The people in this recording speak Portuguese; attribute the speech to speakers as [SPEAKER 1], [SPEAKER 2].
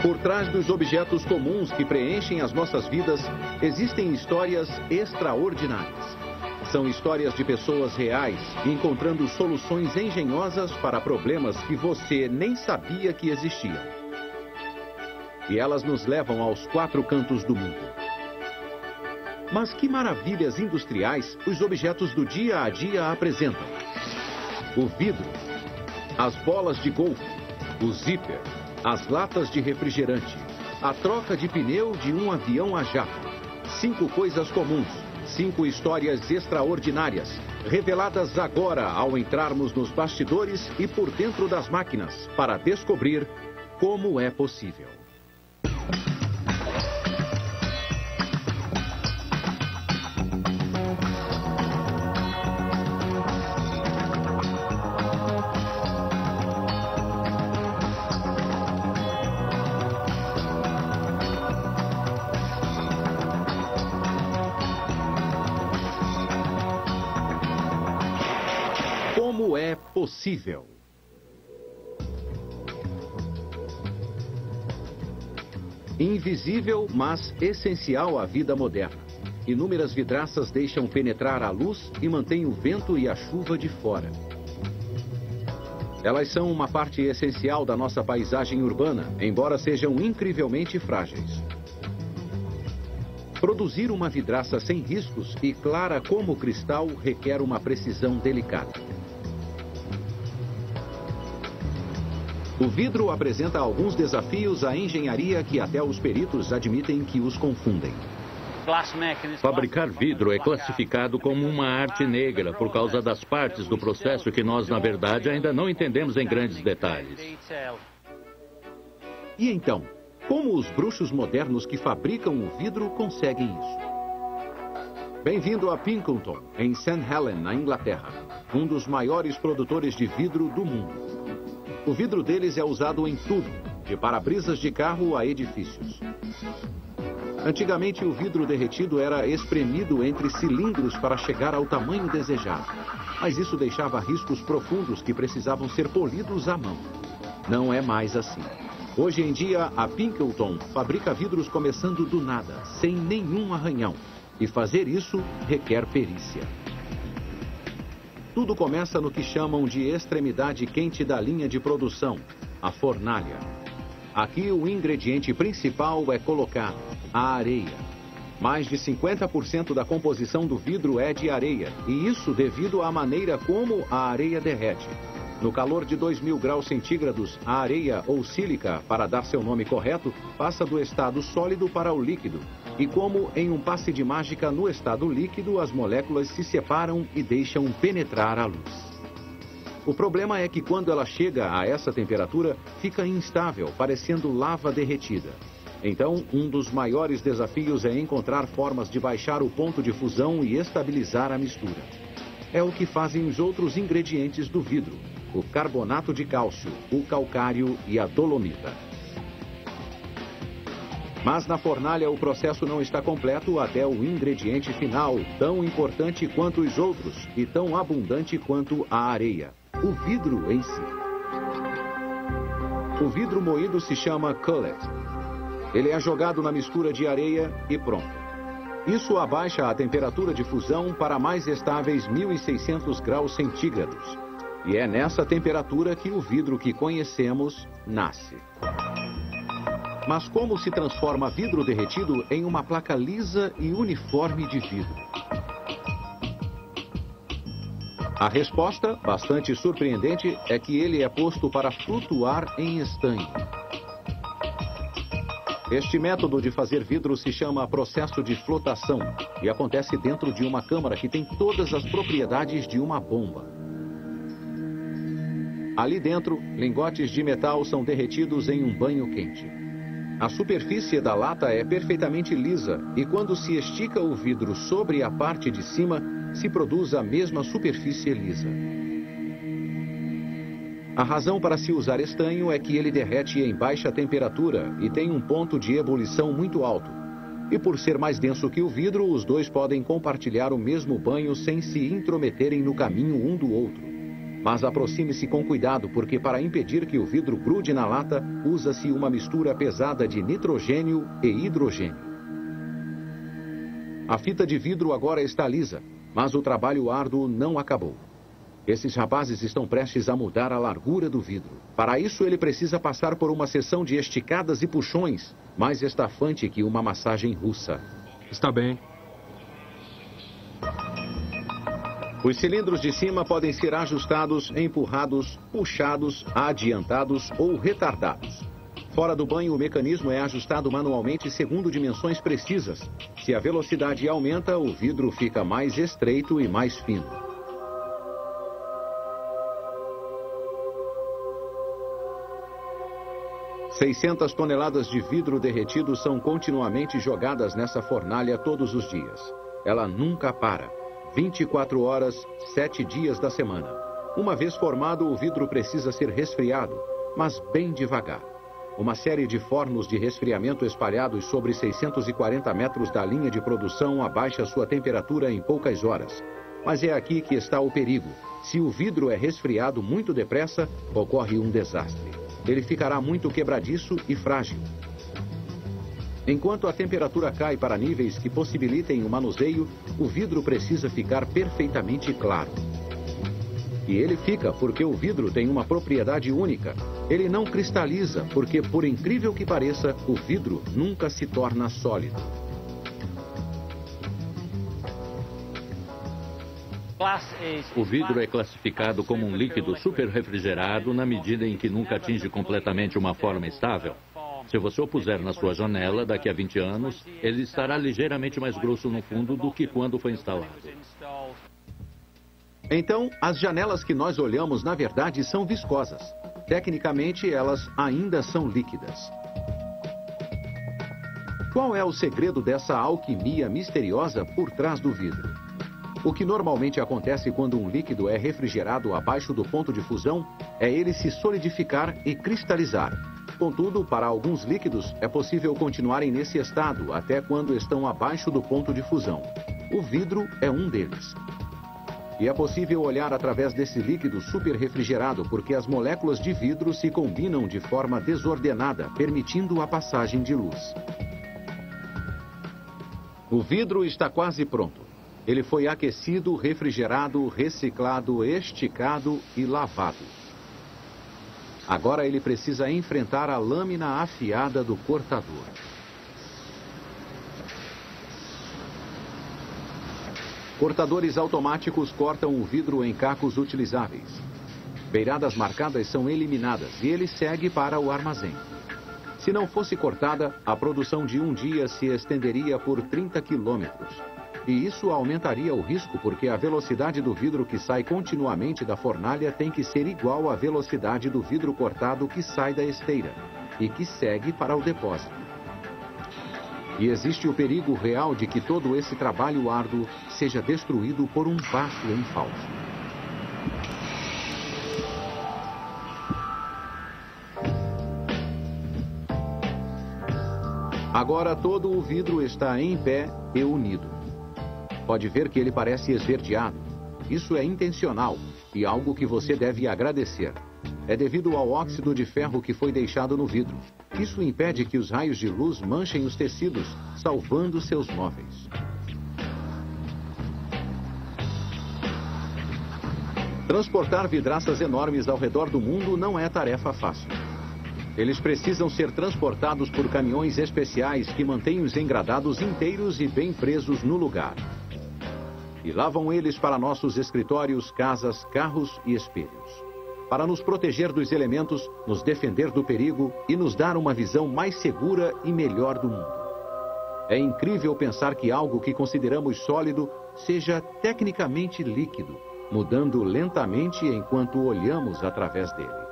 [SPEAKER 1] Por trás dos objetos comuns que preenchem as nossas vidas, existem histórias extraordinárias. São histórias de pessoas reais, encontrando soluções engenhosas para problemas que você nem sabia que existiam. E elas nos levam aos quatro cantos do mundo. Mas que maravilhas industriais os objetos do dia a dia apresentam? O vidro, as bolas de golfe, o zíper, as latas de refrigerante, a troca de pneu de um avião a jato. 5 coisas comuns, 5 histórias extraordinárias, reveladas agora ao entrarmos nos bastidores e por dentro das máquinas, para descobrir como é possível. Como é possível? Invisível, mas essencial à vida moderna. Inúmeras vidraças deixam penetrar a luz e mantêm o vento e a chuva de fora. Elas são uma parte essencial da nossa paisagem urbana, embora sejam incrivelmente frágeis. Produzir uma vidraça sem riscos e clara como cristal requer uma precisão delicada. O vidro apresenta alguns desafios à engenharia que até os peritos admitem que os confundem.
[SPEAKER 2] Fabricar vidro é classificado como uma arte negra por causa das partes do processo que nós, na verdade, ainda não entendemos em grandes detalhes.
[SPEAKER 1] E então, como os bruxos modernos que fabricam o vidro conseguem isso? Bem-vindo a Pinkerton, em St. Helens, na Inglaterra, um dos maiores produtores de vidro do mundo. O vidro deles é usado em tudo, de para-brisas de carro a edifícios. Antigamente, o vidro derretido era espremido entre cilindros para chegar ao tamanho desejado. Mas isso deixava riscos profundos que precisavam ser polidos à mão. Não é mais assim. Hoje em dia, a Pinkerton fabrica vidros começando do nada, sem nenhum arranhão. E fazer isso requer perícia. Tudo começa no que chamam de extremidade quente da linha de produção, a fornalha. Aqui o ingrediente principal é colocado, a areia. Mais de 50% da composição do vidro é de areia, e isso devido à maneira como a areia derrete. No calor de 2000 graus centígrados, a areia ou sílica, para dar seu nome correto, passa do estado sólido para o líquido. E como em um passe de mágica, no estado líquido, as moléculas se separam e deixam penetrar a luz. O problema é que quando ela chega a essa temperatura, fica instável, parecendo lava derretida. Então, um dos maiores desafios é encontrar formas de baixar o ponto de fusão e estabilizar a mistura. É o que fazem os outros ingredientes do vidro: o carbonato de cálcio, o calcário e a dolomita. Mas na fornalha o processo não está completo até o ingrediente final, tão importante quanto os outros e tão abundante quanto a areia: o vidro em si. O vidro moído se chama cullet. Ele é jogado na mistura de areia e pronto. Isso abaixa a temperatura de fusão para mais estáveis 1600 graus centígrados. E é nessa temperatura que o vidro que conhecemos nasce. Mas como se transforma vidro derretido em uma placa lisa e uniforme de vidro? A resposta, bastante surpreendente, é que ele é posto para flutuar em estanho. Este método de fazer vidro se chama processo de flotação e acontece dentro de uma câmara que tem todas as propriedades de uma bomba. Ali dentro, lingotes de metal são derretidos em um banho quente. A superfície da lata é perfeitamente lisa e quando se estica o vidro sobre a parte de cima, se produz a mesma superfície lisa. A razão para se usar estanho é que ele derrete em baixa temperatura e tem um ponto de ebulição muito alto. E por ser mais denso que o vidro, os dois podem compartilhar o mesmo banho sem se intrometerem no caminho um do outro. Mas aproxime-se com cuidado, porque para impedir que o vidro grude na lata, usa-se uma mistura pesada de nitrogênio e hidrogênio. A fita de vidro agora está lisa, mas o trabalho árduo não acabou. Esses rapazes estão prestes a mudar a largura do vidro. Para isso, ele precisa passar por uma sessão de esticadas e puxões, mais estafante que uma massagem russa.
[SPEAKER 3] Está bem.
[SPEAKER 1] Os cilindros de cima podem ser ajustados, empurrados, puxados, adiantados ou retardados. Fora do banho, o mecanismo é ajustado manualmente segundo dimensões precisas. Se a velocidade aumenta, o vidro fica mais estreito e mais fino. ...600 toneladas de vidro derretido são continuamente jogadas nessa fornalha todos os dias. Ela nunca para. 24 horas, 7 dias da semana. Uma vez formado, o vidro precisa ser resfriado, mas bem devagar. Uma série de fornos de resfriamento espalhados sobre 640 metros da linha de produção abaixa sua temperatura em poucas horas. Mas é aqui que está o perigo. Se o vidro é resfriado muito depressa, ocorre um desastre. Ele ficará muito quebradiço e frágil. Enquanto a temperatura cai para níveis que possibilitem o manuseio, o vidro precisa ficar perfeitamente claro. E ele fica porque o vidro tem uma propriedade única. Ele não cristaliza porque, por incrível que pareça, o vidro nunca se torna sólido.
[SPEAKER 2] O vidro é classificado como um líquido superrefrigerado na medida em que nunca atinge completamente uma forma estável. Se você o puser na sua janela, daqui a 20 anos, ele estará ligeiramente mais grosso no fundo do que quando foi instalado.
[SPEAKER 1] Então, as janelas que nós olhamos, na verdade, são viscosas. Tecnicamente, elas ainda são líquidas. Qual é o segredo dessa alquimia misteriosa por trás do vidro? O que normalmente acontece quando um líquido é refrigerado abaixo do ponto de fusão é ele se solidificar e cristalizar. Contudo, para alguns líquidos é possível continuarem nesse estado até quando estão abaixo do ponto de fusão. O vidro é um deles. E é possível olhar através desse líquido superrefrigerado porque as moléculas de vidro se combinam de forma desordenada, permitindo a passagem de luz. O vidro está quase pronto. Ele foi aquecido, refrigerado, reciclado, esticado e lavado. Agora ele precisa enfrentar a lâmina afiada do cortador. Cortadores automáticos cortam o vidro em cacos utilizáveis. Beiradas marcadas são eliminadas e ele segue para o armazém. Se não fosse cortada, a produção de um dia se estenderia por 30 quilômetros. E isso aumentaria o risco porque a velocidade do vidro que sai continuamente da fornalha tem que ser igual à velocidade do vidro cortado que sai da esteira e que segue para o depósito. E existe o perigo real de que todo esse trabalho árduo seja destruído por um passo em falso. Agora todo o vidro está em pé e unido. Pode ver que ele parece esverdeado. Isso é intencional e algo que você deve agradecer. É devido ao óxido de ferro que foi deixado no vidro. Isso impede que os raios de luz manchem os tecidos, salvando seus móveis. Transportar vidraças enormes ao redor do mundo não é tarefa fácil. Eles precisam ser transportados por caminhões especiais que mantêm os engradados inteiros e bem presos no lugar. E lá vão eles para nossos escritórios, casas, carros e espelhos. Para nos proteger dos elementos, nos defender do perigo e nos dar uma visão mais segura e melhor do mundo. É incrível pensar que algo que consideramos sólido seja tecnicamente líquido, mudando lentamente enquanto olhamos através dele.